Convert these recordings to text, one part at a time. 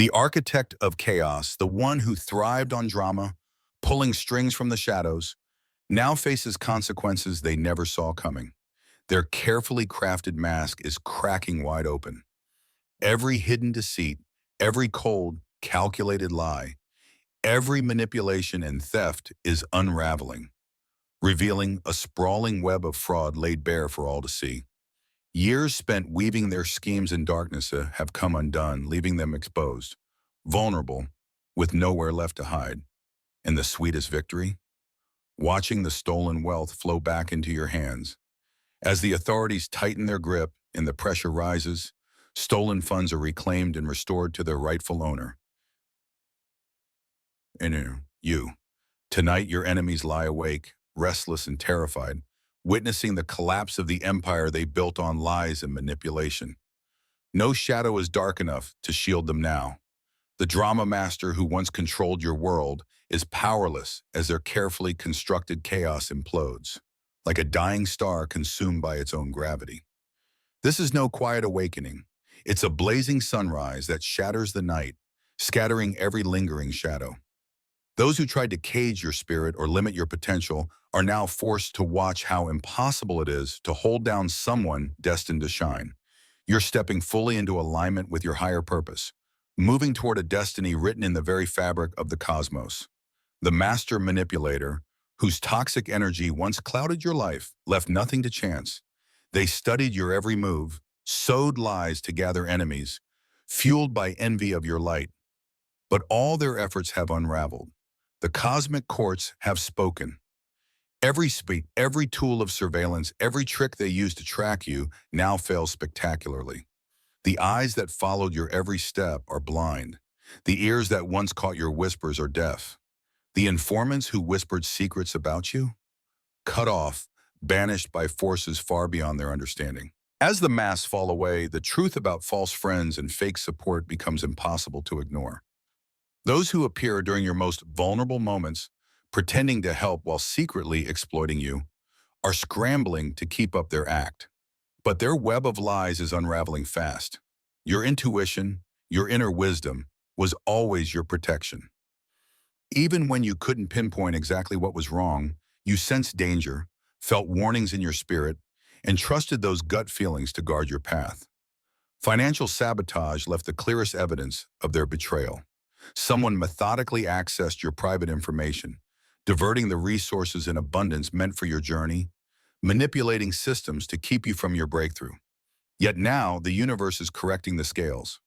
The architect of chaos, the one who thrived on drama, pulling strings from the shadows, now faces consequences they never saw coming. Their carefully crafted mask is cracking wide open. Every hidden deceit, every cold, calculated lie, every manipulation and theft is unraveling, revealing a sprawling web of fraud laid bare for all to see. Years spent weaving their schemes in darkness have come undone, leaving them exposed, vulnerable, with nowhere left to hide. And the sweetest victory? Watching the stolen wealth flow back into your hands. As the authorities tighten their grip and the pressure rises, stolen funds are reclaimed and restored to their rightful owner. And you. Tonight your enemies lie awake, restless and terrified, witnessing the collapse of the empire they built on lies and manipulation. No shadow is dark enough to shield them now. The drama master who once controlled your world is powerless as their carefully constructed chaos implodes, like a dying star consumed by its own gravity. This is no quiet awakening. It's a blazing sunrise that shatters the night, scattering every lingering shadow. Those who tried to cage your spirit or limit your potential are now forced to watch how impossible it is to hold down someone destined to shine. You're stepping fully into alignment with your higher purpose, moving toward a destiny written in the very fabric of the cosmos. The master manipulator, whose toxic energy once clouded your life, left nothing to chance. They studied your every move, sowed lies to gather enemies, fueled by envy of your light. But all their efforts have unraveled. The cosmic courts have spoken. Every tool of surveillance, every trick they used to track you now fails spectacularly. The eyes that followed your every step are blind. The ears that once caught your whispers are deaf. The informants who whispered secrets about you? Cut off, banished by forces far beyond their understanding. As the masks fall away, the truth about false friends and fake support becomes impossible to ignore. Those who appear during your most vulnerable moments, pretending to help while secretly exploiting you, are scrambling to keep up their act. But their web of lies is unraveling fast. Your intuition, your inner wisdom, was always your protection. Even when you couldn't pinpoint exactly what was wrong, you sensed danger, felt warnings in your spirit, and trusted those gut feelings to guard your path. Financial sabotage left the clearest evidence of their betrayal. Someone methodically accessed your private information, diverting the resources in abundance meant for your journey, manipulating systems to keep you from your breakthrough. Yet now, the universe is correcting the scales.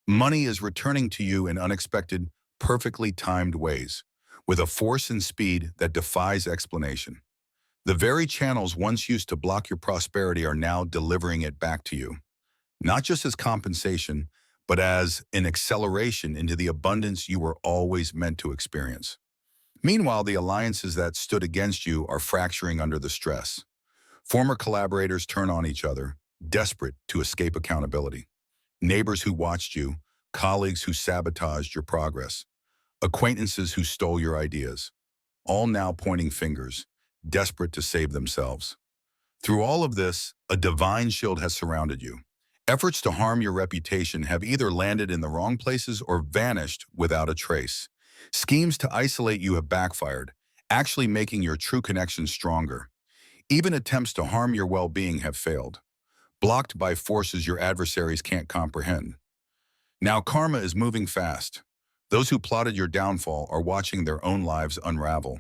Money is returning to you in unexpected, perfectly timed ways, with a force and speed that defies explanation. The very channels once used to block your prosperity are now delivering it back to you, not just as compensation, but as an acceleration into the abundance you were always meant to experience. Meanwhile, the alliances that stood against you are fracturing under the stress. Former collaborators turn on each other, desperate to escape accountability. Neighbors who watched you, colleagues who sabotaged your progress, acquaintances who stole your ideas, all now pointing fingers, desperate to save themselves. Through all of this, a divine shield has surrounded you. Efforts to harm your reputation have either landed in the wrong places or vanished without a trace. Schemes to isolate you have backfired, actually making your true connections stronger. Even attempts to harm your well-being have failed, blocked by forces your adversaries can't comprehend. Now karma is moving fast. Those who plotted your downfall are watching their own lives unravel.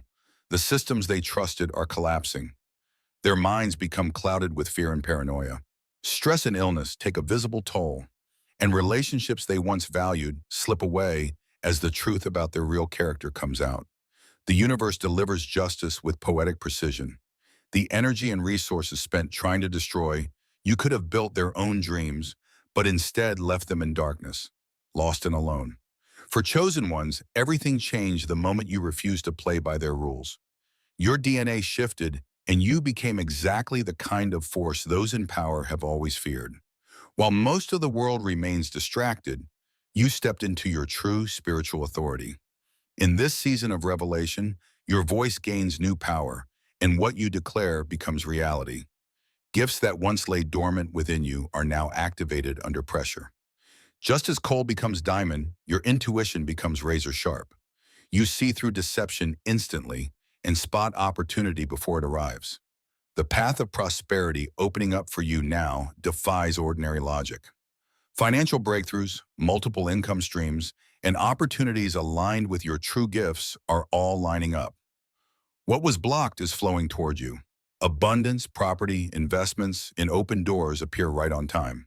The systems they trusted are collapsing. Their minds become clouded with fear and paranoia. Stress and illness take a visible toll, and relationships they once valued slip away as the truth about their real character comes out. The universe delivers justice with poetic precision. The energy and resources spent trying to destroy, you could have built their own dreams, but instead left them in darkness, lost and alone. For chosen ones, everything changed the moment you refused to play by their rules. Your DNA shifted, and you became exactly the kind of force those in power have always feared. While most of the world remains distracted, you stepped into your true spiritual authority. In this season of revelation, your voice gains new power, and what you declare becomes reality. Gifts that once lay dormant within you are now activated under pressure. Just as coal becomes diamond, your intuition becomes razor sharp. You see through deception instantly and spot opportunity before it arrives. The path of prosperity opening up for you now defies ordinary logic. Financial breakthroughs, multiple income streams, and opportunities aligned with your true gifts are all lining up. What was blocked is flowing toward you. Abundance, property, investments, and open doors appear right on time.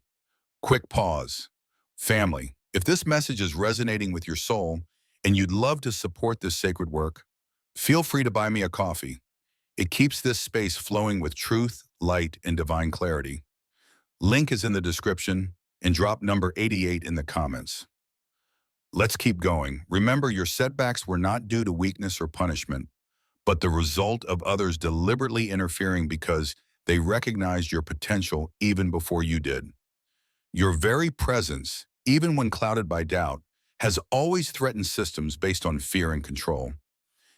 Quick pause. Family, if this message is resonating with your soul and you'd love to support this sacred work, feel free to buy me a coffee. It keeps this space flowing with truth, light, and divine clarity. Link is in the description, and drop number 88 in the comments. Let's keep going. Remember, your setbacks were not due to weakness or punishment, but the result of others deliberately interfering because they recognized your potential even before you did. Your very presence, even when clouded by doubt, has always threatened systems based on fear and control.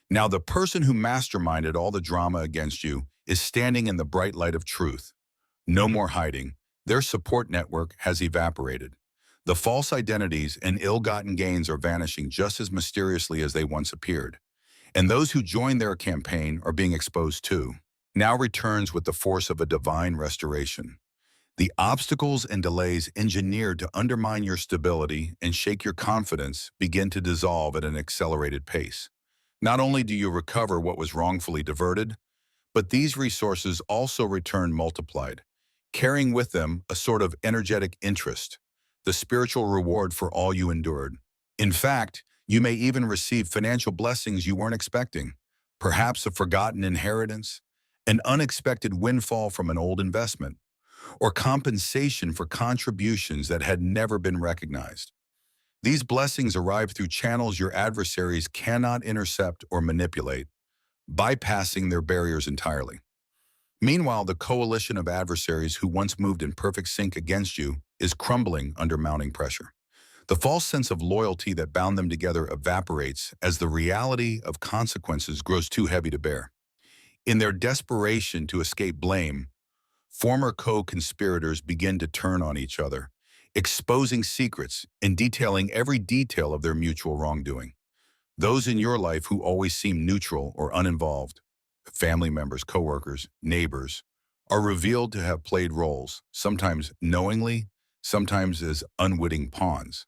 Now, the person who masterminded all the drama against you is standing in the bright light of truth. No more hiding. Their support network has evaporated. The false identities and ill-gotten gains are vanishing just as mysteriously as they once appeared. And those who joined their campaign are being exposed too. Now returns with the force of a divine restoration. The obstacles and delays engineered to undermine your stability and shake your confidence begin to dissolve at an accelerated pace. Not only do you recover what was wrongfully diverted, but these resources also return multiplied, carrying with them a sort of energetic interest, the spiritual reward for all you endured. In fact, you may even receive financial blessings you weren't expecting, perhaps a forgotten inheritance, an unexpected windfall from an old investment, or compensation for contributions that had never been recognized. These blessings arrive through channels your adversaries cannot intercept or manipulate, bypassing their barriers entirely. Meanwhile, the coalition of adversaries who once moved in perfect sync against you is crumbling under mounting pressure. The false sense of loyalty that bound them together evaporates as the reality of consequences grows too heavy to bear. In their desperation to escape blame, former co-conspirators begin to turn on each other, exposing secrets and detailing every detail of their mutual wrongdoing. Those in your life who always seem neutral or uninvolved, family members, coworkers, neighbors, are revealed to have played roles, sometimes knowingly, sometimes as unwitting pawns.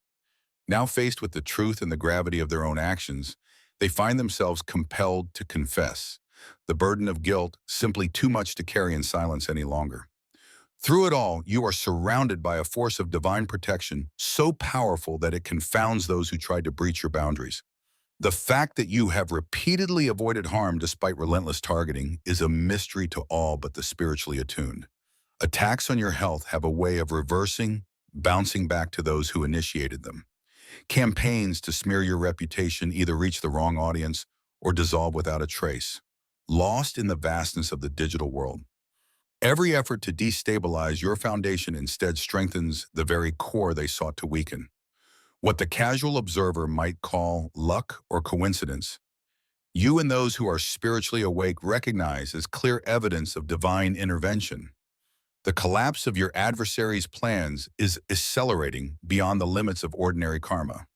Now faced with the truth and the gravity of their own actions, they find themselves compelled to confess, the burden of guilt simply too much to carry in silence any longer. Through it all, you are surrounded by a force of divine protection so powerful that it confounds those who tried to breach your boundaries. The fact that you have repeatedly avoided harm despite relentless targeting is a mystery to all but the spiritually attuned. Attacks on your health have a way of reversing, bouncing back to those who initiated them. Campaigns to smear your reputation either reach the wrong audience or dissolve without a trace, lost in the vastness of the digital world. Every effort to destabilize your foundation instead strengthens the very core they sought to weaken. What the casual observer might call luck or coincidence, you and those who are spiritually awake recognize as clear evidence of divine intervention. The collapse of your adversary's plans is accelerating beyond the limits of ordinary karma.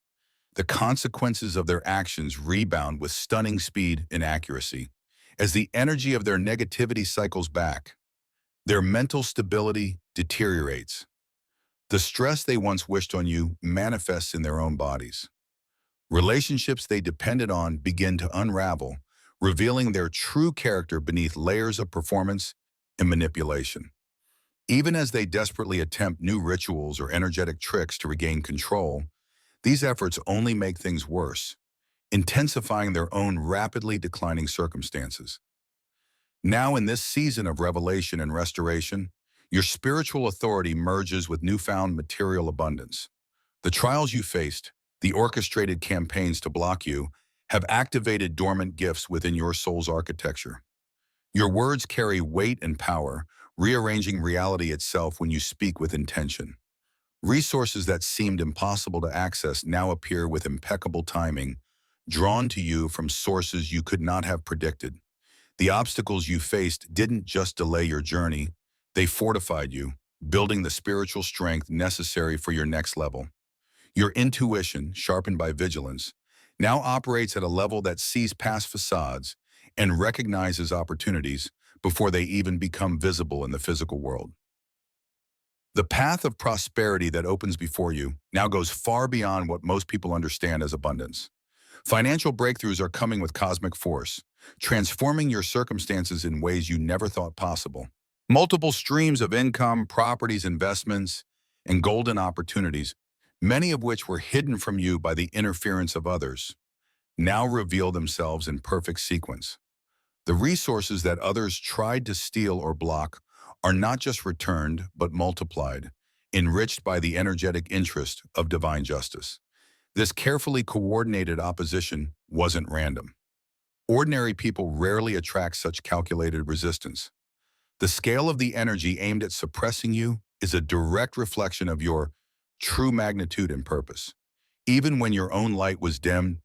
The consequences of their actions rebound with stunning speed and accuracy. As the energy of their negativity cycles back, their mental stability deteriorates. The stress they once wished on you manifests in their own bodies. Relationships they depended on begin to unravel, revealing their true character beneath layers of performance and manipulation. Even as they desperately attempt new rituals or energetic tricks to regain control, these efforts only make things worse, intensifying their own rapidly declining circumstances. Now, in this season of revelation and restoration, your spiritual authority merges with newfound material abundance. The trials you faced, the orchestrated campaigns to block you, have activated dormant gifts within your soul's architecture. Your words carry weight and power, rearranging reality itself when you speak with intention. Resources that seemed impossible to access now appear with impeccable timing, drawn to you from sources you could not have predicted. The obstacles you faced didn't just delay your journey, they fortified you, building the spiritual strength necessary for your next level. Your intuition, sharpened by vigilance, now operates at a level that sees past facades and recognizes opportunities before they even become visible in the physical world. The path of prosperity that opens before you now goes far beyond what most people understand as abundance. Financial breakthroughs are coming with cosmic force, transforming your circumstances in ways you never thought possible. Multiple streams of income, properties, investments, and golden opportunities, many of which were hidden from you by the interference of others, now reveal themselves in perfect sequence. The resources that others tried to steal or block are not just returned, but multiplied, enriched by the energetic interest of divine justice. This carefully coordinated opposition wasn't random. Ordinary people rarely attract such calculated resistance. The scale of the energy aimed at suppressing you is a direct reflection of your true magnitude and purpose. Even when your own light was dimmed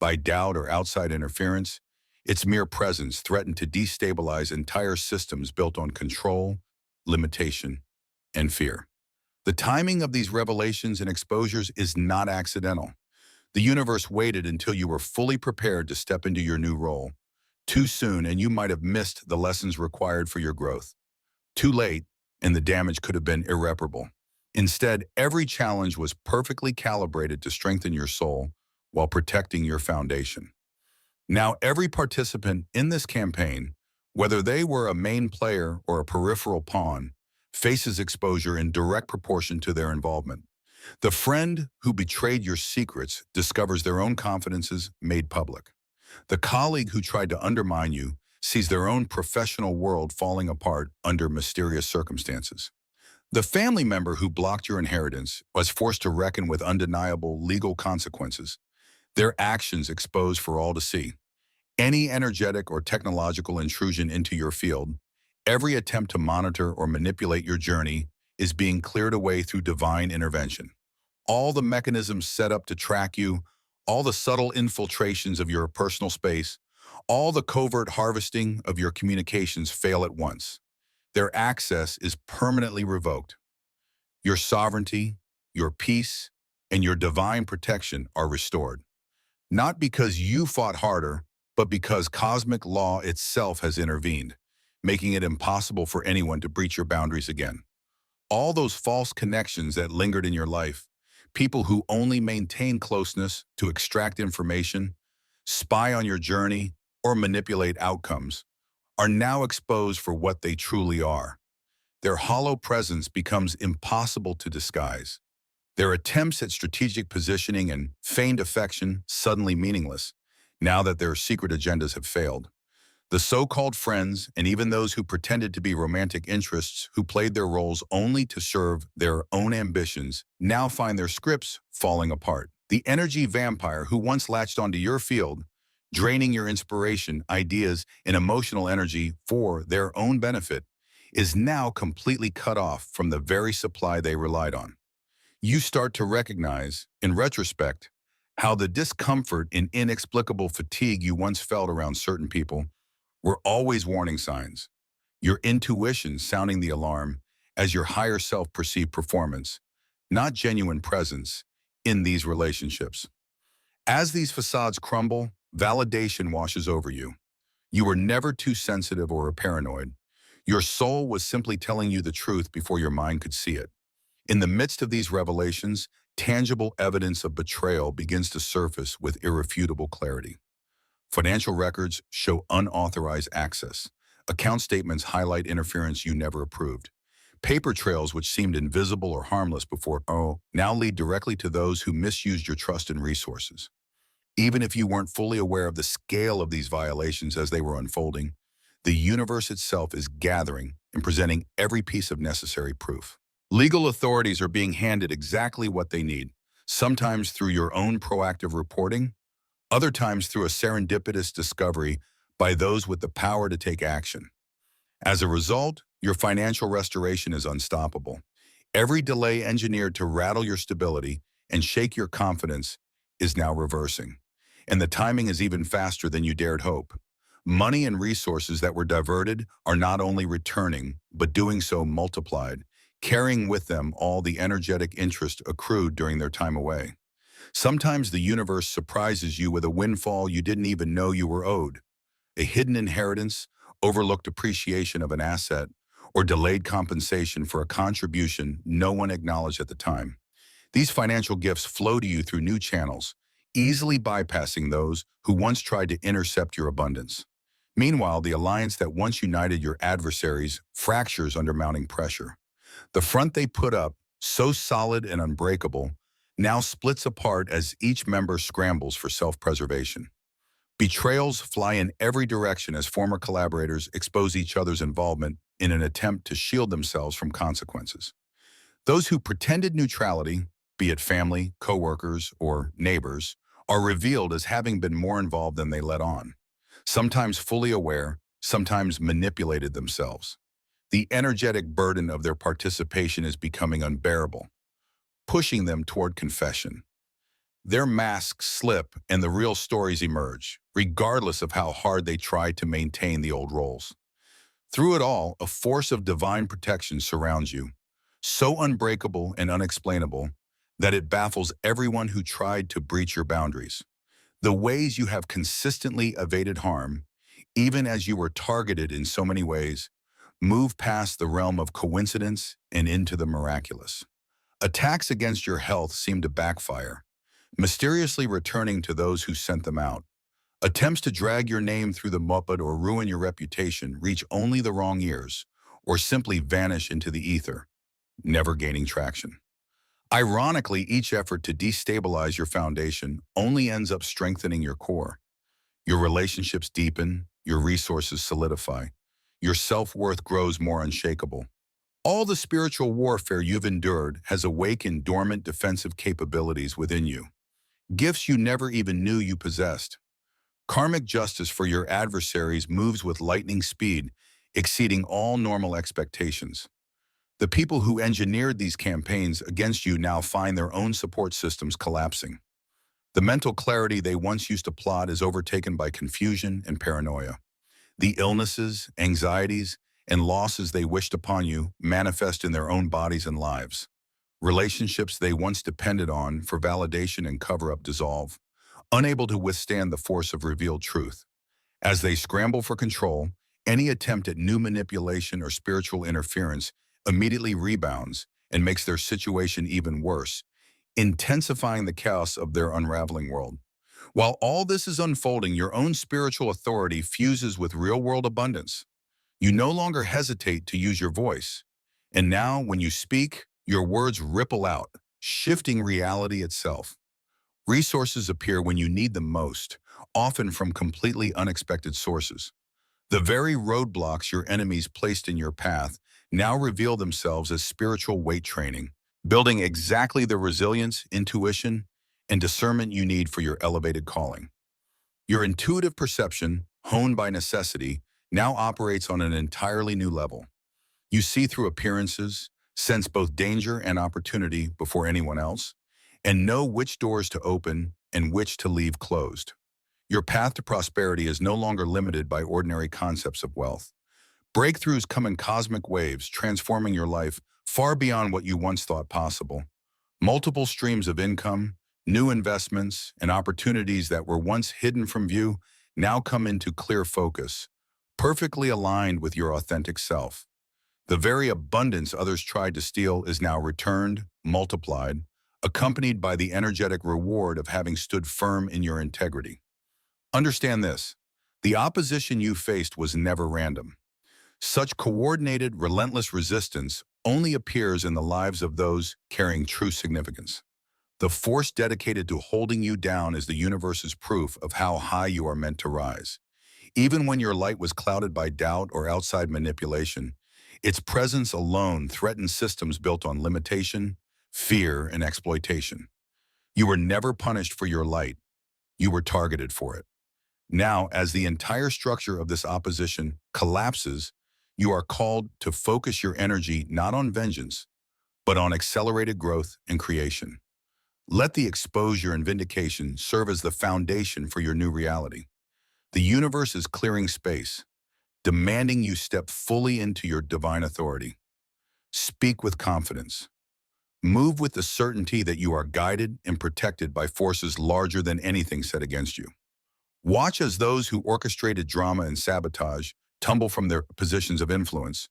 by doubt or outside interference, its mere presence threatened to destabilize entire systems built on control, limitation, and fear. The timing of these revelations and exposures is not accidental. The universe waited until you were fully prepared to step into your new role. Too soon, and you might have missed the lessons required for your growth. Too late, and the damage could have been irreparable. Instead, every challenge was perfectly calibrated to strengthen your soul while protecting your foundation. Now, every participant in this campaign, whether they were a main player or a peripheral pawn, faces exposure in direct proportion to their involvement. The friend who betrayed your secrets discovers their own confidences made public. The colleague who tried to undermine you sees their own professional world falling apart under mysterious circumstances. The family member who blocked your inheritance was forced to reckon with undeniable legal consequences, their actions exposed for all to see. Any energetic or technological intrusion into your field, every attempt to monitor or manipulate your journey is being cleared away through divine intervention. All the mechanisms set up to track you, all the subtle infiltrations of your personal space, all the covert harvesting of your communications fail at once. Their access is permanently revoked. Your sovereignty, your peace, and your divine protection are restored. Not because you fought harder, but because cosmic law itself has intervened, making it impossible for anyone to breach your boundaries again. All those false connections that lingered in your life, people who only maintain closeness to extract information, spy on your journey, or manipulate outcomes, are now exposed for what they truly are. Their hollow presence becomes impossible to disguise. Their attempts at strategic positioning and feigned affection suddenly meaningless, now that their secret agendas have failed. The so-called friends, and even those who pretended to be romantic interests who played their roles only to serve their own ambitions, now find their scripts falling apart. The energy vampire who once latched onto your field, draining your inspiration, ideas, and emotional energy for their own benefit, is now completely cut off from the very supply they relied on. You start to recognize, in retrospect, how the discomfort and inexplicable fatigue you once felt around certain people were always warning signs, your intuition sounding the alarm as your higher self perceived performance, not genuine presence, in these relationships. As these facades crumble, validation washes over you. You were never too sensitive or paranoid. Your soul was simply telling you the truth before your mind could see it. In the midst of these revelations, tangible evidence of betrayal begins to surface with irrefutable clarity. Financial records show unauthorized access. Account statements highlight interference you never approved. Paper trails which seemed invisible or harmless before now lead directly to those who misused your trust and resources. Even if you weren't fully aware of the scale of these violations as they were unfolding, the universe itself is gathering and presenting every piece of necessary proof. Legal authorities are being handed exactly what they need, sometimes through your own proactive reporting, other times through a serendipitous discovery by those with the power to take action. As a result, your financial restoration is unstoppable. Every delay engineered to rattle your stability and shake your confidence is now reversing. And the timing is even faster than you dared hope. Money and resources that were diverted are not only returning, but doing so multiplied, carrying with them all the energetic interest accrued during their time away. Sometimes the universe surprises you with a windfall you didn't even know you were owed, a hidden inheritance, overlooked appreciation of an asset, or delayed compensation for a contribution no one acknowledged at the time. These financial gifts flow to you through new channels, easily bypassing those who once tried to intercept your abundance. Meanwhile, the alliance that once united your adversaries fractures under mounting pressure. The front they put up, so solid and unbreakable, now splits apart as each member scrambles for self-preservation. Betrayals fly in every direction as former collaborators expose each other's involvement in an attempt to shield themselves from consequences. Those who pretended neutrality, be it family, coworkers, or neighbors, are revealed as having been more involved than they let on, sometimes fully aware, sometimes manipulated themselves. The energetic burden of their participation is becoming unbearable, pushing them toward confession. Their masks slip and the real stories emerge, regardless of how hard they try to maintain the old roles. Through it all, a force of divine protection surrounds you, so unbreakable and unexplainable that it baffles everyone who tried to breach your boundaries. The ways you have consistently evaded harm, even as you were targeted in so many ways, move past the realm of coincidence and into the miraculous. Attacks against your health seem to backfire, mysteriously returning to those who sent them out. Attempts to drag your name through the mud or ruin your reputation reach only the wrong ears, or simply vanish into the ether, never gaining traction. Ironically, each effort to destabilize your foundation only ends up strengthening your core. Your relationships deepen, your resources solidify, your self-worth grows more unshakable. All the spiritual warfare you've endured has awakened dormant defensive capabilities within you, gifts you never even knew you possessed. Karmic justice for your adversaries moves with lightning speed, exceeding all normal expectations. The people who engineered these campaigns against you now find their own support systems collapsing. The mental clarity they once used to plot is overtaken by confusion and paranoia. The illnesses, anxieties, and losses they wished upon you manifest in their own bodies and lives. Relationships they once depended on for validation and cover-up dissolve, unable to withstand the force of revealed truth. As they scramble for control, any attempt at new manipulation or spiritual interference immediately rebounds and makes their situation even worse, intensifying the chaos of their unraveling world. While all this is unfolding, your own spiritual authority fuses with real-world abundance. You no longer hesitate to use your voice. And now, when you speak, your words ripple out, shifting reality itself. Resources appear when you need them most, often from completely unexpected sources. The very roadblocks your enemies placed in your path now reveal themselves as spiritual weight training, building exactly the resilience, intuition, and discernment you need for your elevated calling. Your intuitive perception, honed by necessity, now operates on an entirely new level. You see through appearances, sense both danger and opportunity before anyone else, and know which doors to open and which to leave closed. Your path to prosperity is no longer limited by ordinary concepts of wealth. Breakthroughs come in cosmic waves, transforming your life far beyond what you once thought possible. Multiple streams of income, new investments, and opportunities that were once hidden from view now come into clear focus, perfectly aligned with your authentic self. The very abundance others tried to steal is now returned, multiplied, accompanied by the energetic reward of having stood firm in your integrity. Understand this: the opposition you faced was never random. Such coordinated, relentless resistance only appears in the lives of those carrying true significance. The force dedicated to holding you down is the universe's proof of how high you are meant to rise. Even when your light was clouded by doubt or outside manipulation, its presence alone threatened systems built on limitation, fear, and exploitation. You were never punished for your light. You were targeted for it. Now, as the entire structure of this opposition collapses, you are called to focus your energy not on vengeance, but on accelerated growth and creation. Let the exposure and vindication serve as the foundation for your new reality. The universe is clearing space, demanding you step fully into your divine authority. Speak with confidence. Move with the certainty that you are guided and protected by forces larger than anything set against you. Watch as those who orchestrated drama and sabotage tumble from their positions of influence,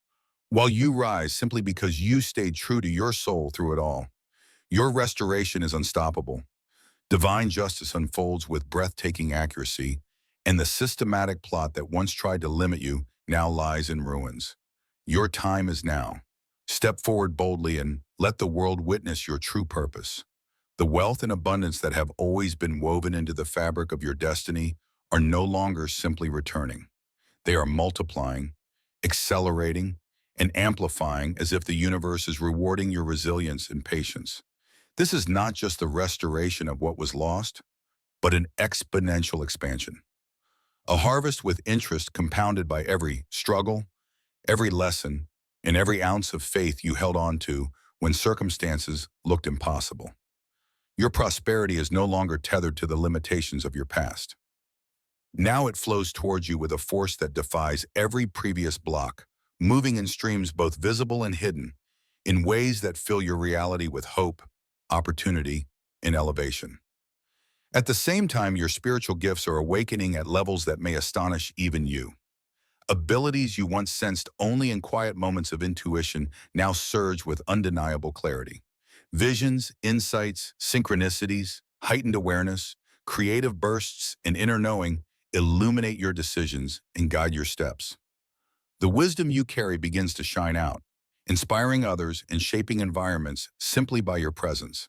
while you rise simply because you stayed true to your soul through it all. Your restoration is unstoppable. Divine justice unfolds with breathtaking accuracy, and the systematic plot that once tried to limit you now lies in ruins. Your time is now. Step forward boldly and let the world witness your true purpose. The wealth and abundance that have always been woven into the fabric of your destiny are no longer simply returning. They are multiplying, accelerating, and amplifying as if the universe is rewarding your resilience and patience. This is not just the restoration of what was lost, but an exponential expansion. A harvest with interest compounded by every struggle, every lesson, and every ounce of faith you held on to when circumstances looked impossible. Your prosperity is no longer tethered to the limitations of your past. Now it flows towards you with a force that defies every previous block, moving in streams both visible and hidden, in ways that fill your reality with hope, opportunity, and elevation. At the same time, your spiritual gifts are awakening at levels that may astonish even you. Abilities you once sensed only in quiet moments of intuition now surge with undeniable clarity. Visions, insights, synchronicities, heightened awareness, creative bursts, and inner knowing illuminate your decisions and guide your steps. The wisdom you carry begins to shine out, inspiring others and shaping environments simply by your presence.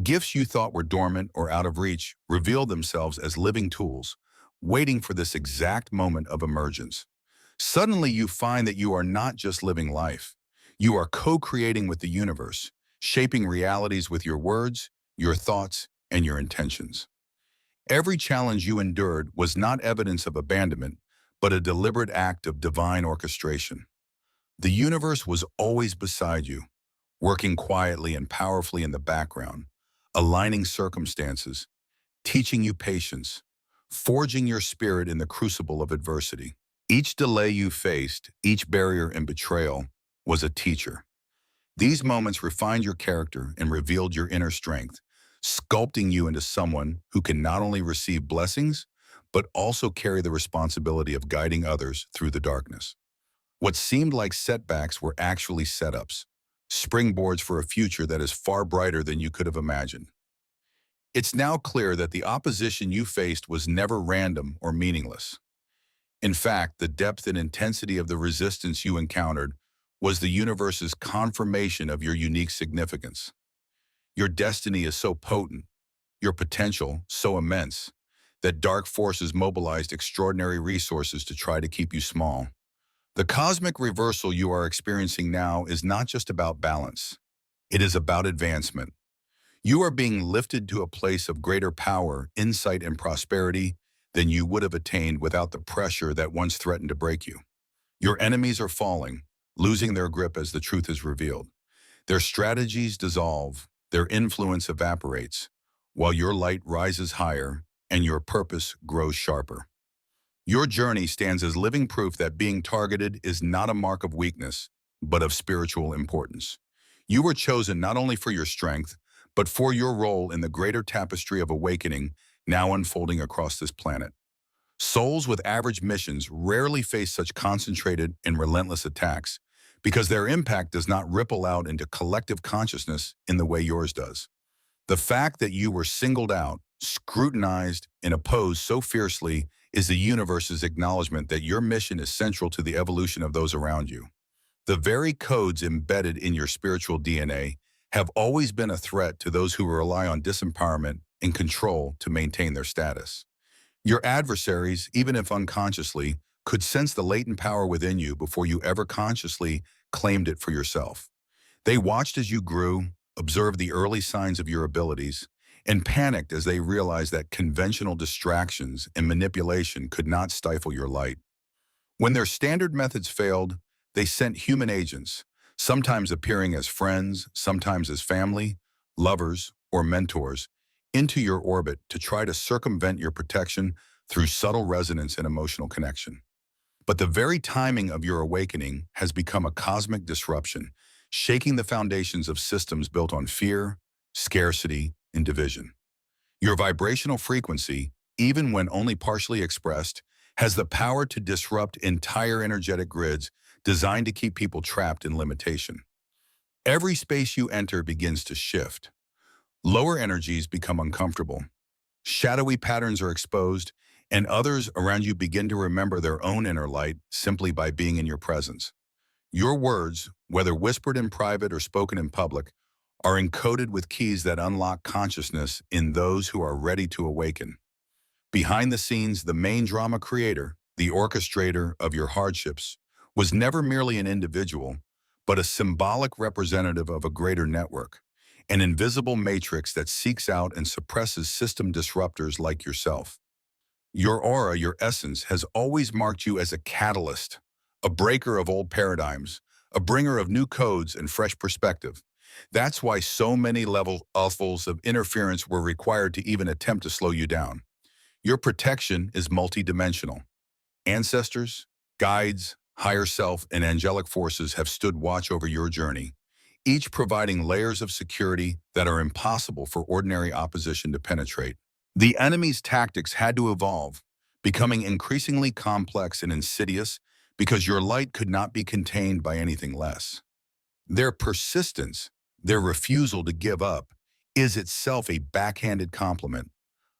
Gifts you thought were dormant or out of reach reveal themselves as living tools, waiting for this exact moment of emergence. Suddenly you find that you are not just living life. You are co-creating with the universe, shaping realities with your words, your thoughts, and your intentions. Every challenge you endured was not evidence of abandonment, but a deliberate act of divine orchestration. The universe was always beside you, working quietly and powerfully in the background, aligning circumstances, teaching you patience, forging your spirit in the crucible of adversity. Each delay you faced, each barrier and betrayal, was a teacher. These moments refined your character and revealed your inner strength, sculpting you into someone who can not only receive blessings, but also carry the responsibility of guiding others through the darkness. What seemed like setbacks were actually setups, springboards for a future that is far brighter than you could have imagined. It's now clear that the opposition you faced was never random or meaningless. In fact, the depth and intensity of the resistance you encountered was the universe's confirmation of your unique significance. Your destiny is so potent, your potential so immense, that dark forces mobilized extraordinary resources to try to keep you small. The cosmic reversal you are experiencing now is not just about balance. It is about advancement. You are being lifted to a place of greater power, insight, and prosperity than you would have attained without the pressure that once threatened to break you. Your enemies are falling, losing their grip as the truth is revealed. Their strategies dissolve, their influence evaporates, while your light rises higher and your purpose grows sharper. Your journey stands as living proof that being targeted is not a mark of weakness, but of spiritual importance. You were chosen not only for your strength, but for your role in the greater tapestry of awakening now unfolding across this planet. Souls with average missions rarely face such concentrated and relentless attacks because their impact does not ripple out into collective consciousness in the way yours does. The fact that you were singled out, scrutinized, and opposed so fiercely is the universe's acknowledgement that your mission is central to the evolution of those around you. The very codes embedded in your spiritual DNA have always been a threat to those who rely on disempowerment and control to maintain their status. Your adversaries, even if unconsciously, could sense the latent power within you before you ever consciously claimed it for yourself. They watched as you grew, observed the early signs of your abilities, and panicked as they realized that conventional distractions and manipulation could not stifle your light. When their standard methods failed, they sent human agents, sometimes appearing as friends, sometimes as family, lovers, or mentors, into your orbit to try to circumvent your protection through subtle resonance and emotional connection. But the very timing of your awakening has become a cosmic disruption, shaking the foundations of systems built on fear, scarcity, and division. Your vibrational frequency, even when only partially expressed, has the power to disrupt entire energetic grids designed to keep people trapped in limitation. Every space you enter begins to shift. Lower energies become uncomfortable. Shadowy patterns are exposed, and others around you begin to remember their own inner light simply by being in your presence. Your words, whether whispered in private or spoken in public, are encoded with keys that unlock consciousness in those who are ready to awaken. Behind the scenes, the main drama creator, the orchestrator of your hardships, was never merely an individual, but a symbolic representative of a greater network, an invisible matrix that seeks out and suppresses system disruptors like yourself. Your aura, your essence, has always marked you as a catalyst, a breaker of old paradigms, a bringer of new codes and fresh perspective. That's why so many levels of interference were required to even attempt to slow you down. Your protection is multidimensional. Ancestors, guides, higher self, and angelic forces have stood watch over your journey, each providing layers of security that are impossible for ordinary opposition to penetrate. The enemy's tactics had to evolve, becoming increasingly complex and insidious because your light could not be contained by anything less. Their persistence, their refusal to give up, is itself a backhanded compliment,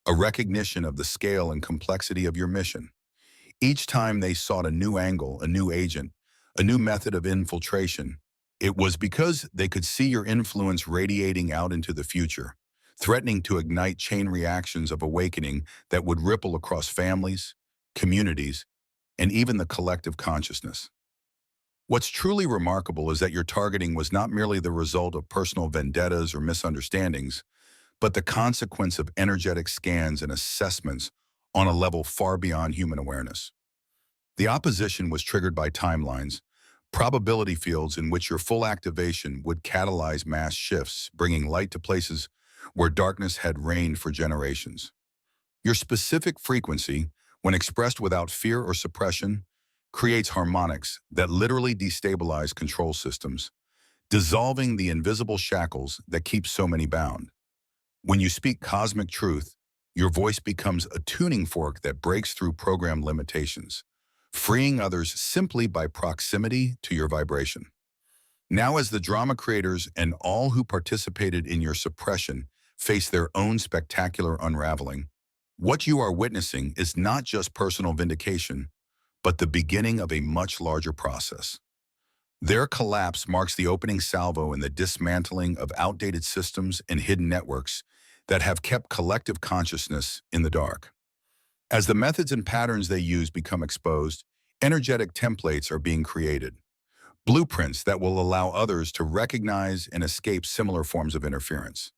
a recognition of the scale and complexity of your mission. Each time they sought a new angle, a new agent, a new method of infiltration, it was because they could see your influence radiating out into the future, threatening to ignite chain reactions of awakening that would ripple across families, communities, and even the collective consciousness. What's truly remarkable is that your targeting was not merely the result of personal vendettas or misunderstandings, but the consequence of energetic scans and assessments on a level far beyond human awareness. The opposition was triggered by timelines, probability fields in which your full activation would catalyze mass shifts, bringing light to places where darkness had reigned for generations. Your specific frequency, when expressed without fear or suppression, creates harmonics that literally destabilize control systems, dissolving the invisible shackles that keep so many bound. When you speak cosmic truth, your voice becomes a tuning fork that breaks through program limitations, freeing others simply by proximity to your vibration. Now, as the drama creators and all who participated in your suppression face their own spectacular unraveling, what you are witnessing is not just personal vindication, but the beginning of a much larger process. Their collapse marks the opening salvo in the dismantling of outdated systems and hidden networks that have kept collective consciousness in the dark. As the methods and patterns they use become exposed, energetic templates are being created, blueprints that will allow others to recognize and escape similar forms of interference.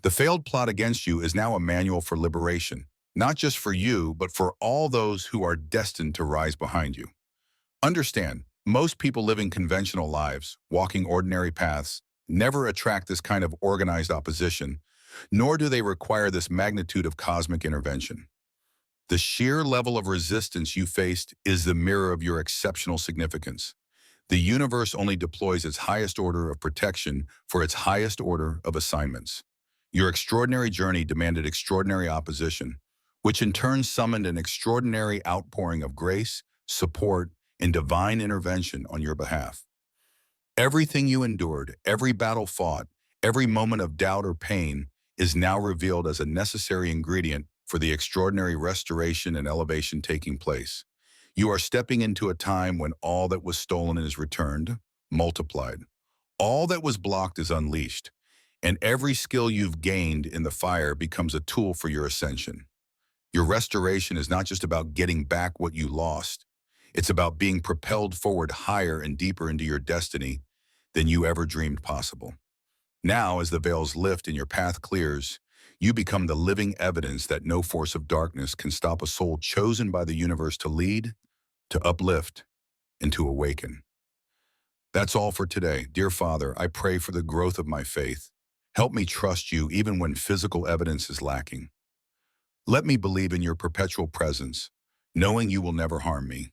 The failed plot against you is now a manual for liberation, not just for you, but for all those who are destined to rise behind you. Understand, most people living conventional lives, walking ordinary paths, never attract this kind of organized opposition, nor do they require this magnitude of cosmic intervention. The sheer level of resistance you faced is the mirror of your exceptional significance. The universe only deploys its highest order of protection for its highest order of assignments. Your extraordinary journey demanded extraordinary opposition, which in turn summoned an extraordinary outpouring of grace, support, and divine intervention on your behalf. Everything you endured, every battle fought, every moment of doubt or pain is now revealed as a necessary ingredient for the extraordinary restoration and elevation taking place. You are stepping into a time when all that was stolen is returned, multiplied. All that was blocked is unleashed, and every skill you've gained in the fire becomes a tool for your ascension. Your restoration is not just about getting back what you lost. It's about being propelled forward higher and deeper into your destiny than you ever dreamed possible. Now, as the veils lift and your path clears, you become the living evidence that no force of darkness can stop a soul chosen by the universe to lead, to uplift, and to awaken. That's all for today. Dear Father, I pray for the growth of my faith. Help me trust you even when physical evidence is lacking. Let me believe in your perpetual presence, knowing you will never harm me.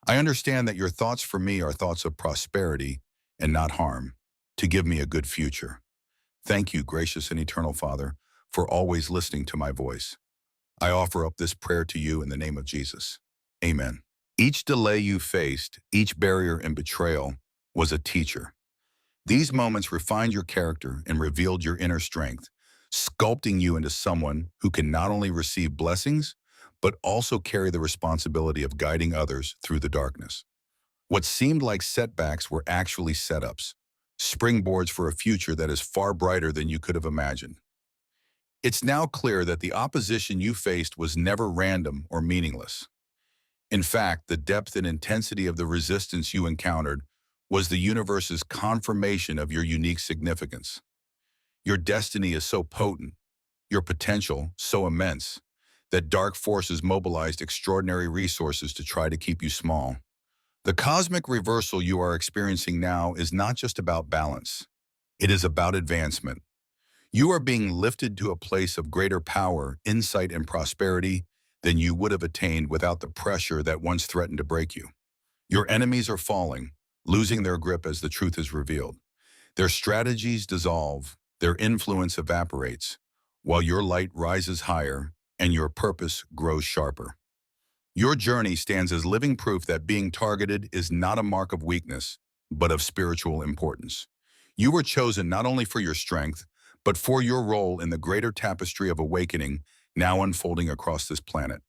I understand that your thoughts for me are thoughts of prosperity and not harm, to give me a good future. Thank you, gracious and eternal Father, for always listening to my voice. I offer up this prayer to you in the name of Jesus. Amen. Each delay you faced, each barrier and betrayal, was a teacher. These moments refined your character and revealed your inner strength, sculpting you into someone who can not only receive blessings, but also carry the responsibility of guiding others through the darkness. What seemed like setbacks were actually setups, springboards for a future that is far brighter than you could have imagined. It's now clear that the opposition you faced was never random or meaningless. In fact, the depth and intensity of the resistance you encountered was the universe's confirmation of your unique significance. Your destiny is so potent, your potential so immense, that dark forces mobilized extraordinary resources to try to keep you small. The cosmic reversal you are experiencing now is not just about balance. It is about advancement. You are being lifted to a place of greater power, insight, and prosperity than you would have attained without the pressure that once threatened to break you. Your enemies are falling, losing their grip as the truth is revealed. Their strategies dissolve, their influence evaporates, while your light rises higher and your purpose grows sharper. Your journey stands as living proof that being targeted is not a mark of weakness, but of spiritual importance. You were chosen not only for your strength, but for your role in the greater tapestry of awakening now unfolding across this planet.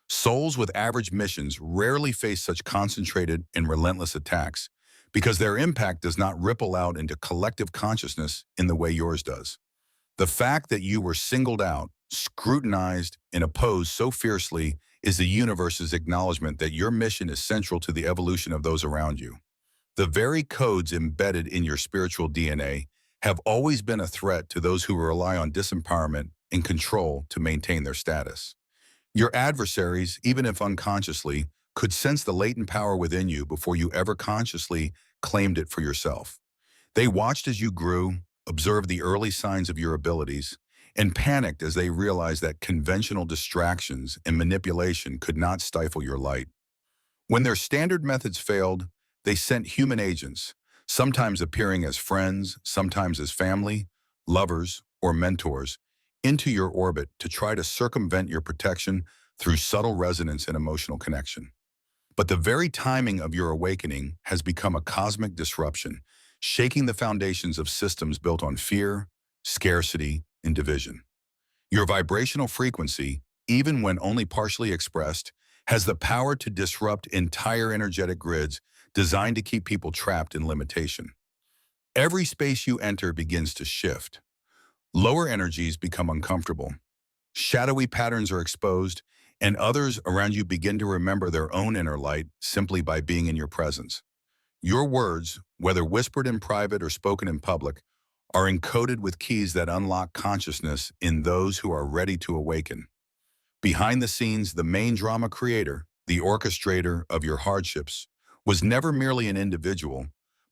Souls with average missions rarely face such concentrated and relentless attacks because their impact does not ripple out into collective consciousness in the way yours does. The fact that you were singled out, scrutinized, and opposed so fiercely is the universe's acknowledgement that your mission is central to the evolution of those around you. The very codes embedded in your spiritual DNA have always been a threat to those who rely on disempowerment and control to maintain their status. Your adversaries, even if unconsciously, could sense the latent power within you before you ever consciously claimed it for yourself. They watched as you grew, observed the early signs of your abilities, and panicked as they realized that conventional distractions and manipulation could not stifle your light. When their standard methods failed, they sent human agents, sometimes appearing as friends, sometimes as family, lovers, or mentors, into your orbit to try to circumvent your protection through subtle resonance and emotional connection. But the very timing of your awakening has become a cosmic disruption, shaking the foundations of systems built on fear, scarcity, and division. Your vibrational frequency, even when only partially expressed, has the power to disrupt entire energetic grids designed to keep people trapped in limitation. Every space you enter begins to shift. Lower energies become uncomfortable. Shadowy patterns are exposed, and others around you begin to remember their own inner light simply by being in your presence. Your words, whether whispered in private or spoken in public, are encoded with keys that unlock consciousness in those who are ready to awaken. Behind the scenes, the main drama creator, the orchestrator of your hardships, was never merely an individual,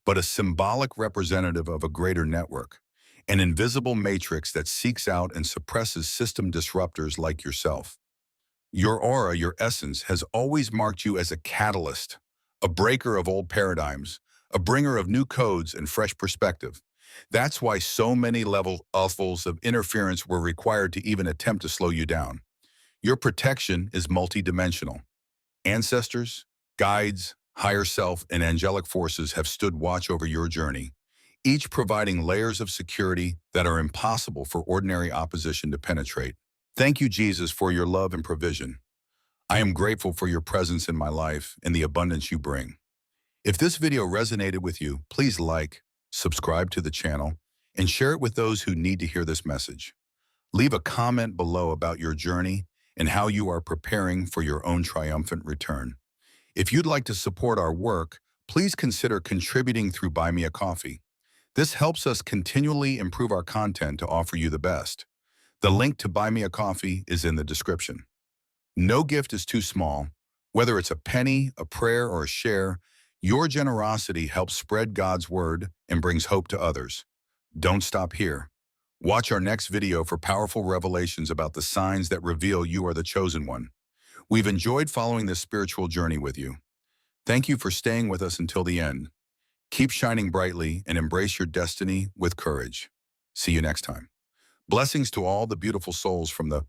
but a symbolic representative of a greater network, an invisible matrix that seeks out and suppresses system disruptors like yourself. Your aura, your essence, has always marked you as a catalyst, a breaker of old paradigms, a bringer of new codes and fresh perspective. That's why so many levels of interference were required to even attempt to slow you down. Your protection is multidimensional. Ancestors, guides, higher self, and angelic forces have stood watch over your journey, each providing layers of security that are impossible for ordinary opposition to penetrate. Thank you, Jesus, for your love and provision. I am grateful for your presence in my life and the abundance you bring. If this video resonated with you, please like, subscribe to the channel, and share it with those who need to hear this message. Leave a comment below about your journey and how you are preparing for your own triumphant return. If you'd like to support our work, please consider contributing through Buy Me a Coffee. This helps us continually improve our content to offer you the best. The link to Buy Me a Coffee is in the description. No gift is too small. Whether it's a penny, a prayer, or a share, your generosity helps spread God's word and brings hope to others. Don't stop here. Watch our next video for powerful revelations about the signs that reveal you are the chosen one. We've enjoyed following this spiritual journey with you. Thank you for staying with us until the end. Keep shining brightly and embrace your destiny with courage. See you next time. Blessings to all the beautiful souls from the